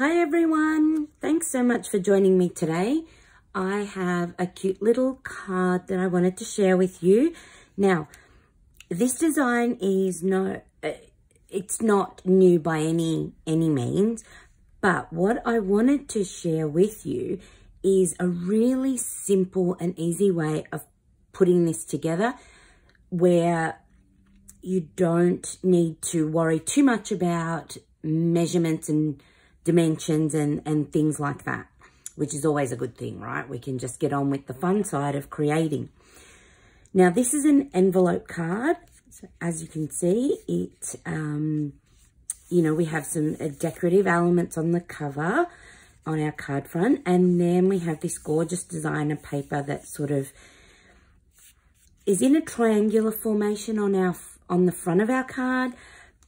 Hi everyone, thanks so much for joining me today. I have a cute little card that I wanted to share with you. Now, this design is it's not new by any means, but what I wanted to share with you is a really simple and easy way of putting this together where you don't need to worry too much about measurements and dimensions and things like that, which is always a good thing, right? We can just get on with the fun side of creating. Now, this is an envelope card. So as you can see, it, we have some decorative elements on the cover on our card front, and then we have this gorgeous designer paper that sort of is in a triangular formation on the front of our card,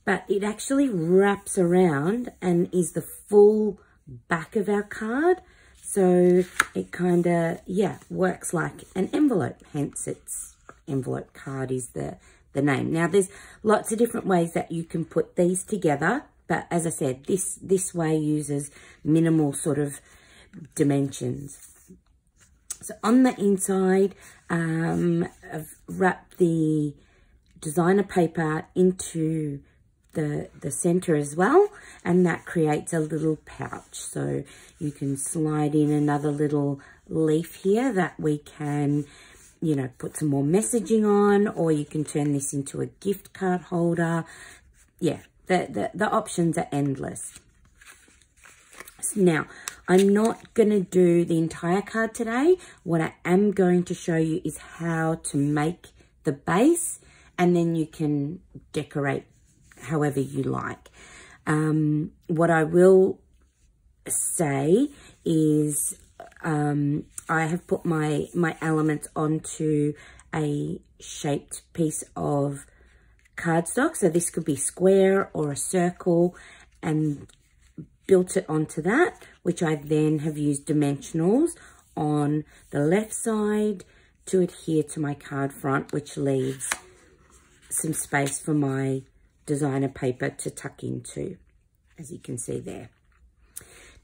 but it actually wraps around and is the full back of our card. So it kind of, works like an envelope, hence its envelope card is the name. Now, there's lots of different ways that you can put these together, but as I said, this way uses minimal sort of dimensions. So on the inside, I've wrapped the designer paper into the center as well, and that creates a little pouch. So you can slide in another little leaf here that we can, put some more messaging on, or you can turn this into a gift card holder. Yeah, the options are endless. So now, I'm not going to do the entire card today. What I am going to show you is how to make the base, and then you can decorate however you like. What I will say is I have put my elements onto a shaped piece of cardstock. So this could be square or a circle, and built it onto that, which I then have used dimensionals on the left side to adhere to my card front, which leaves some space for my designer paper to tuck into, as you can see there.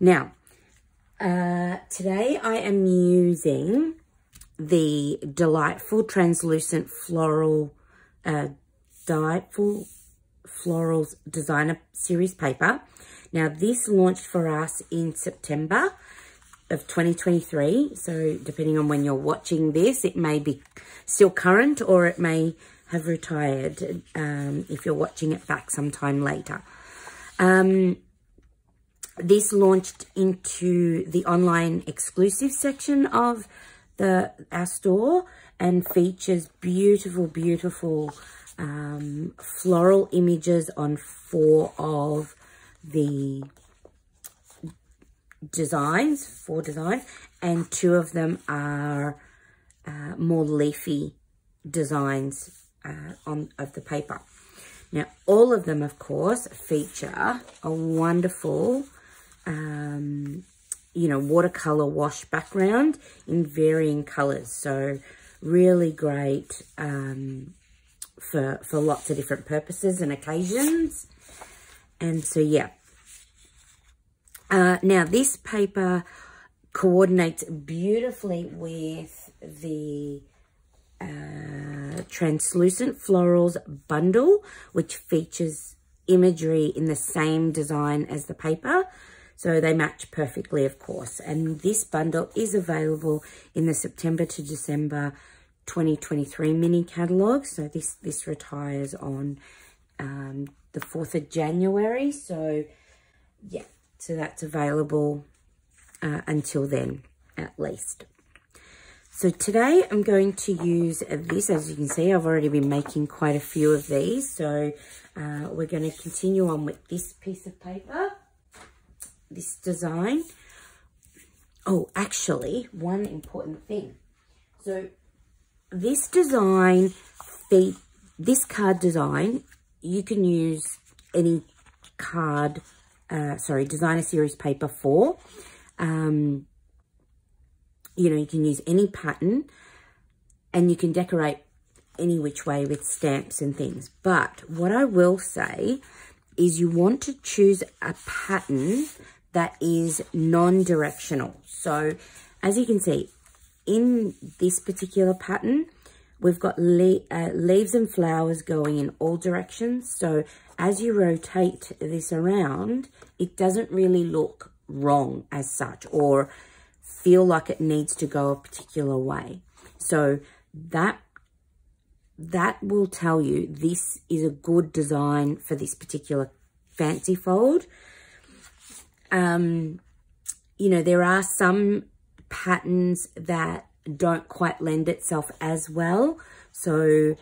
Now, today I am using the Delightful Translucent Delightful Florals Designer Series paper. Now, this launched for us in September of 2023. So depending on when you're watching this, it may be still current or it may have retired if you're watching it back sometime later. This launched into the online exclusive section of our store and features beautiful floral images on 4 of the designs, 4 designs, and 2 of them are more leafy designs of the paper. Now, all of them, of course, feature a wonderful, watercolor wash background in varying colors. So really great for lots of different purposes and occasions. And so, yeah. Now, this paper coordinates beautifully with the Translucent Florals bundle, which features imagery in the same design as the paper. So they match perfectly, of course. And this bundle is available in the September to December 2023 mini catalogue. So this retires on the 4th of January. So, yeah, so that's available until then, at least. So today I'm going to use this. As you can see, I've already been making quite a few of these. So we're going to continue on with this piece of paper, this design. Oh, actually, one important thing. So this design, this card design, you can use any card, designer series paper for. You can use any pattern and you can decorate any which way with stamps and things. But what I will say is you want to choose a pattern that is non-directional. So as you can see, in this particular pattern, we've got leaves and flowers going in all directions. So as you rotate this around, it doesn't really look wrong as such or feel like it needs to go a particular way. So that will tell you this is a good design for this particular fancy fold. You know, there are some patterns that don't quite lend itself as well. So,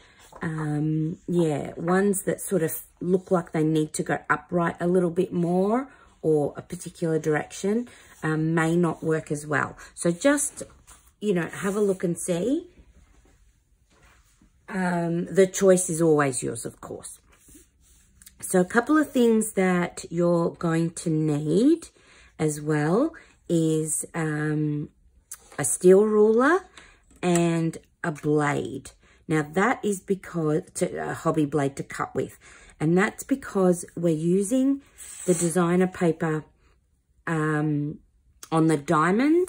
yeah, ones that sort of look like they need to go upright a little bit more or a particular direction may not work as well. So just, you know, have a look and see. The choice is always yours, of course. So a couple of things that you're going to need as well is a steel ruler and a blade. Now that is because, a hobby blade to cut with. And that's because we're using the designer paper on the diamond.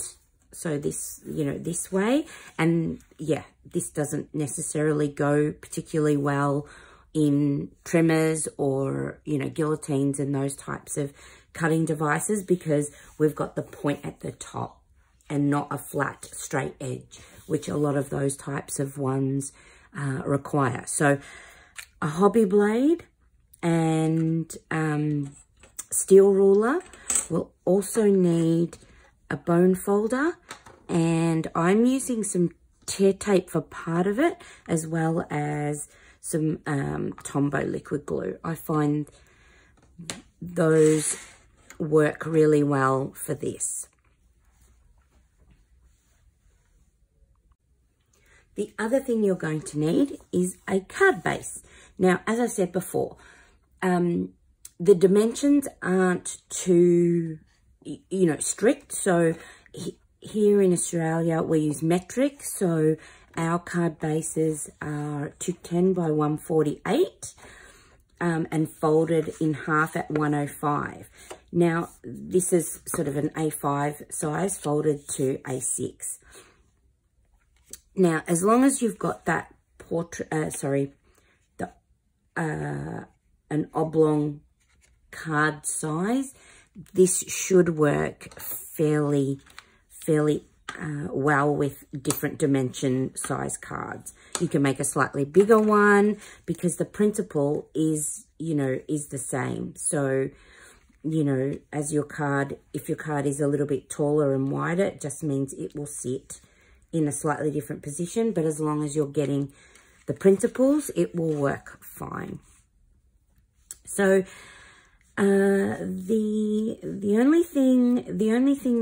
So this, you know, this way. And yeah, this doesn't necessarily go particularly well in trimmers or, you know, guillotines and those types of cutting devices because we've got the point at the top and not a flat straight edge, which a lot of those types of ones require. So a hobby blade and steel ruler. We'll also need a bone folder, and I'm using some tear tape for part of it, as well as some Tombow liquid glue. I find those work really well for this. The other thing you're going to need is a card base. Now, as I said before, the dimensions aren't too, you know, strict. So here in Australia, we use metric. So our card bases are 210 by 148 and folded in half at 105. Now, this is sort of an A5 size folded to A6. Now, as long as you've got that an oblong card size, this should work fairly well with different dimension size cards. You can make a slightly bigger one because the principle is, you know, is the same. So, you know, as your card, if your card is a little bit taller and wider, it just means it will sit in a slightly different position, but as long as you're getting the principles, it will work fine. So the only thing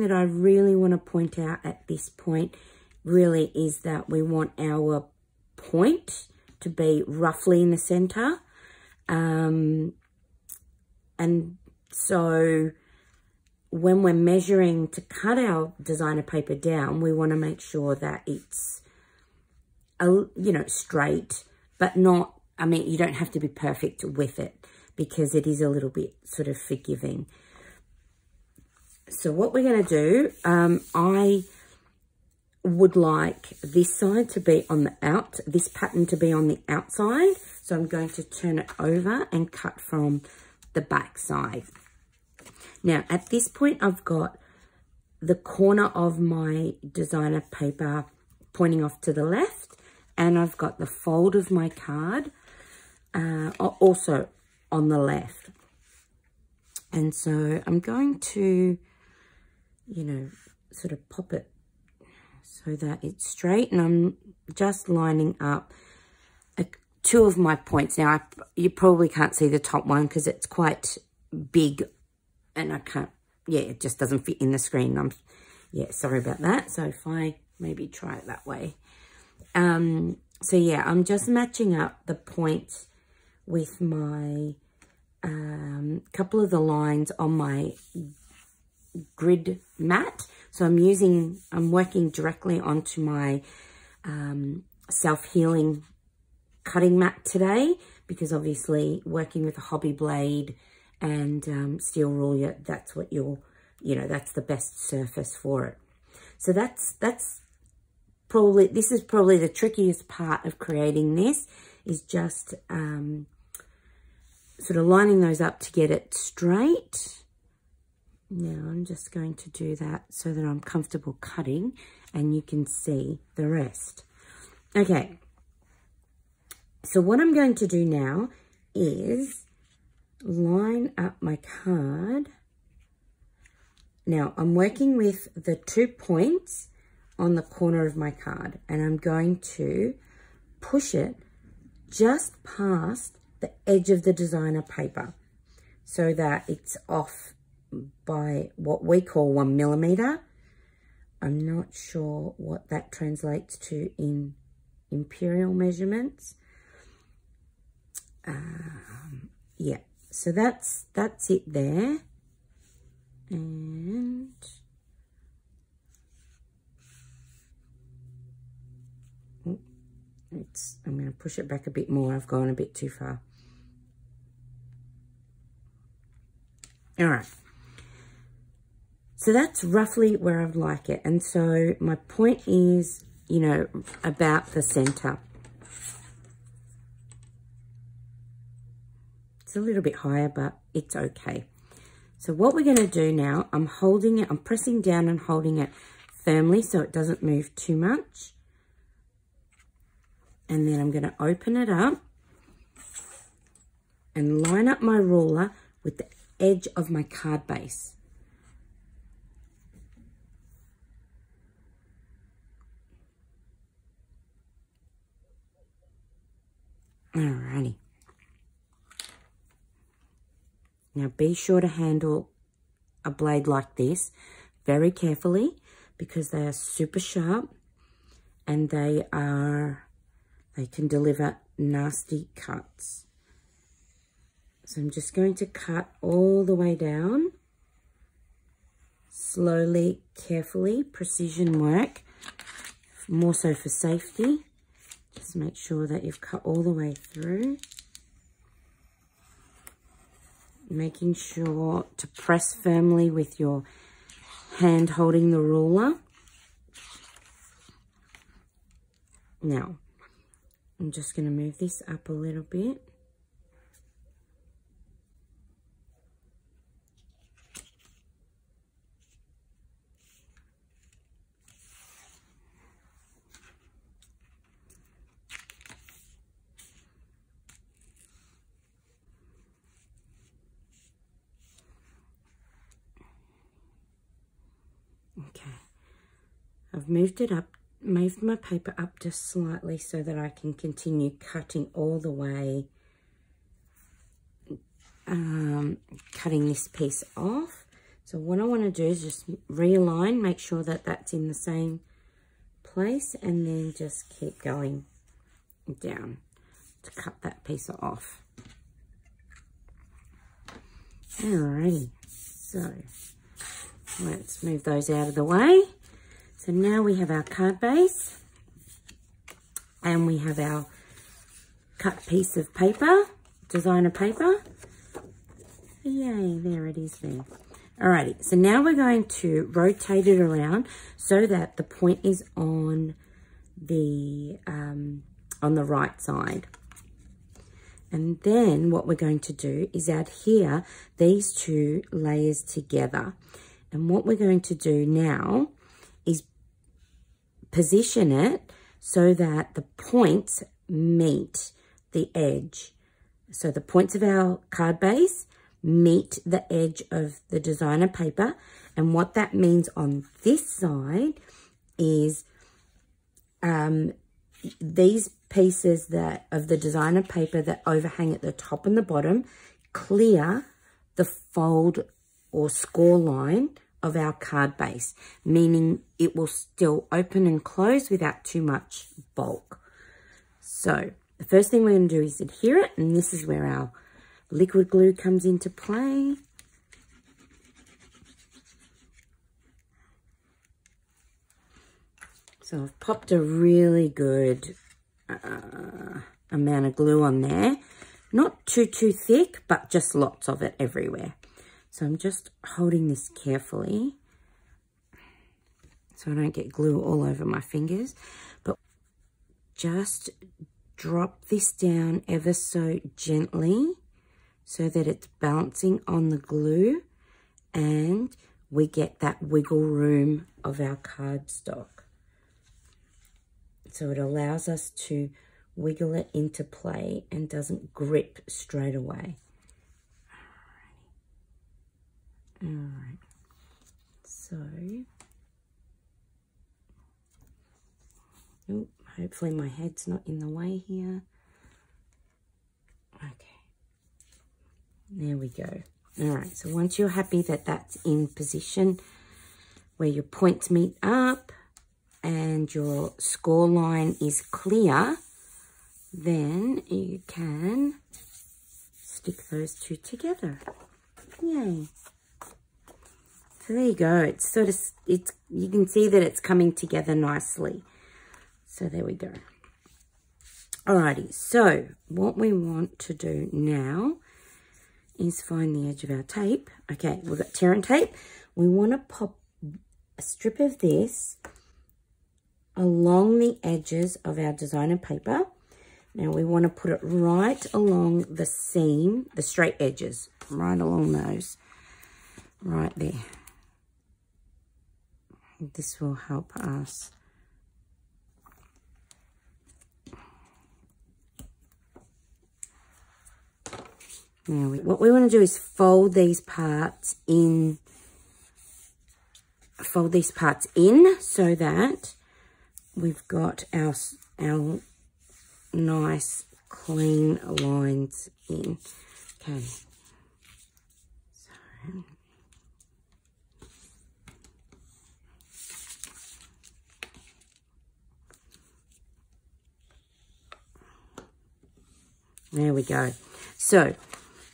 that I really want to point out at this point really is that we want our point to be roughly in the center, and so when we're measuring to cut our designer paper down, we want to make sure that it's, you know, straight, but not, I mean, you don't have to be perfect with it because it is a little bit sort of forgiving. So what we're going to do, I would like this side to be on the this pattern to be on the outside. So I'm going to turn it over and cut from the back side. Now, at this point, I've got the corner of my designer paper pointing off to the left, and I've got the fold of my card also on the left. And so I'm going to, you know, sort of pop it so that it's straight, and I'm just lining up two of my points. Now, you probably can't see the top one because it's quite big and I can't, yeah, it just doesn't fit in the screen. Yeah, sorry about that. So if I maybe try it that way. So yeah, I'm just matching up the points with my couple of the lines on my grid mat. So I'm working directly onto my self-healing cutting mat today, because obviously working with a hobby blade and steel ruler, that's what you're you know, that's the best surface for it. So that's probably, this is probably the trickiest part of creating this, is just sort of lining those up to get it straight. Now I'm just going to do that so that I'm comfortable cutting and you can see the rest. Okay, so what I'm going to do now is line up my card. Now I'm working with the 2 points on the corner of my card, and I'm going to push it just past the edge of the designer paper so that it's off by what we call 1 millimeter. I'm not sure what that translates to in imperial measurements. Yeah, so that's it there. And I'm going to push it back a bit more. I've gone a bit too far. All right. So that's roughly where I'd like it. And so my point is, you know, about the center. It's a little bit higher, but it's okay. So what we're going to do now, I'm holding it, I'm pressing down and holding it firmly so it doesn't move too much. And then I'm going to open it up and line up my ruler with the edge of my card base. Alrighty. Now be sure to handle a blade like this very carefully because they are super sharp and they can deliver nasty cuts. So I'm just going to cut all the way down, slowly, carefully, precision work, more so for safety. Just make sure that you've cut all the way through. Making sure to press firmly with your hand holding the ruler. Now, I'm just going to move this up a little bit. Okay, I've moved it up, moved my paper up just slightly so that I can continue cutting all the way, cutting this piece off. So what I want to do is just realign, make sure that that's in the same place, and then just keep going down to cut that piece off. Alrighty, so let's move those out of the way. So now we have our card base and we have our cut piece of paper, designer paper. Yay, there it is there. Alrighty, so now we're going to rotate it around so that the point is on the right side. And then what we're going to do is adhere these two layers together. And what we're going to do now is position it so that the points meet the edge. So the points of our card base meet the edge of the designer paper. And what that means on this side is these pieces of the designer paper that overhang at the top and the bottom clear the fold or score line of our card base, meaning it will still open and close without too much bulk. So the first thing we're going to do is adhere it, and this is where our liquid glue comes into play. So I've popped a really good amount of glue on there. Not too thick, but just lots of it everywhere. So I'm just holding this carefully so I don't get glue all over my fingers. But just drop this down ever so gently so that it's bouncing on the glue and we get that wiggle room of our cardstock. So it allows us to wiggle it into play and doesn't grip straight away. All right. So, hopefully my head's not in the way here. Okay. There we go. All right. So once you're happy that that's in position where your points meet up and your score line is clear, then you can stick those two together. Yay. So there you go. It's sort of, you can see that it's coming together nicely. So there we go. Alrighty, so what we want to do now is find the edge of our tape. Okay, we've got tear and tape. We want to pop a strip of this along the edges of our designer paper. Now we want to put it right along the seam, the straight edges, right along those, right there. This will help us. Now what we want to do is fold these parts in so that we've got our nice clean lines in. Okay. So there we go. So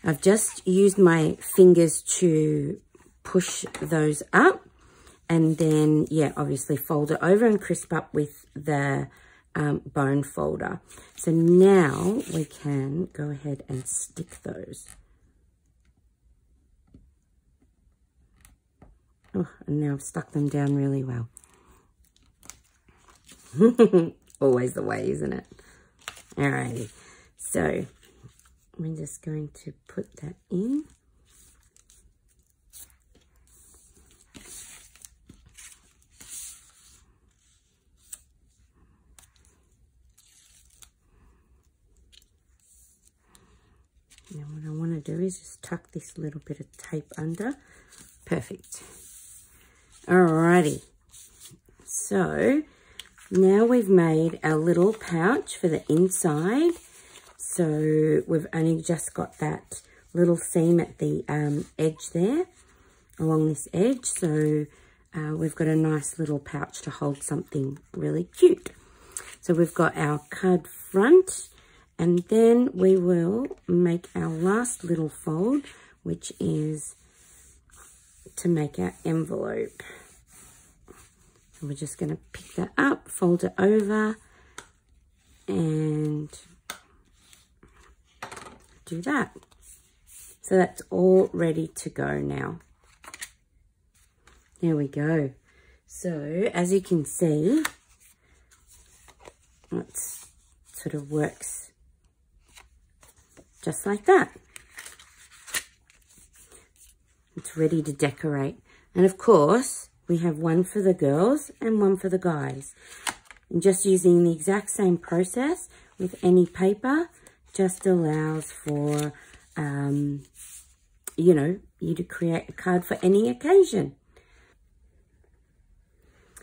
I've just used my fingers to push those up and then, yeah, obviously fold it over and crisp up with the bone folder. So now we can go ahead and stick those. Oh, and now I've stuck them down really well. Always the way, isn't it? Alrighty. So we're just going to put that in. Now what I want to do is just tuck this little bit of tape under. Perfect. Alrighty. So now we've made our little pouch for the inside. So we've only just got that little seam at the edge there, along this edge. So we've got a nice little pouch to hold something really cute. So we've got our card front, and then we will make our last little fold, which is to make our envelope. So we're just going to pick that up, fold it over, and do that. So that's all ready to go now. There we go. So as you can see, it sort of works just like that. It's ready to decorate. And of course, we have one for the girls and one for the guys. And just using the exact same process with any paper just allows for, you know, you to create a card for any occasion.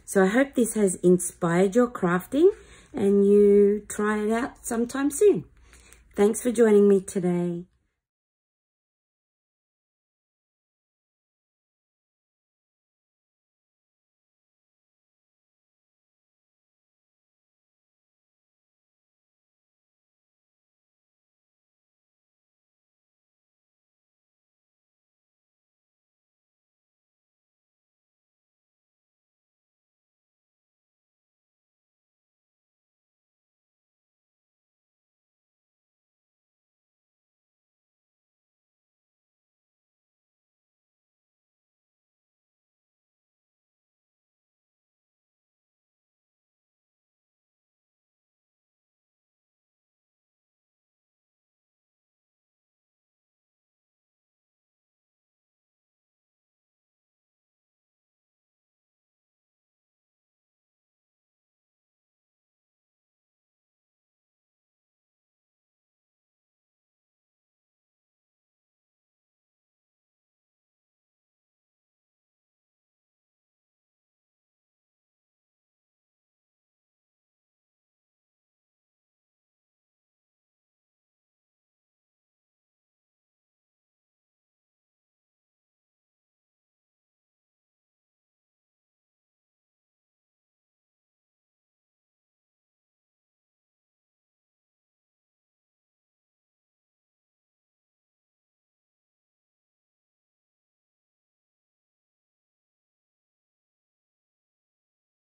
So I hope this has inspired your crafting and you try it out sometime soon. Thanks for joining me today.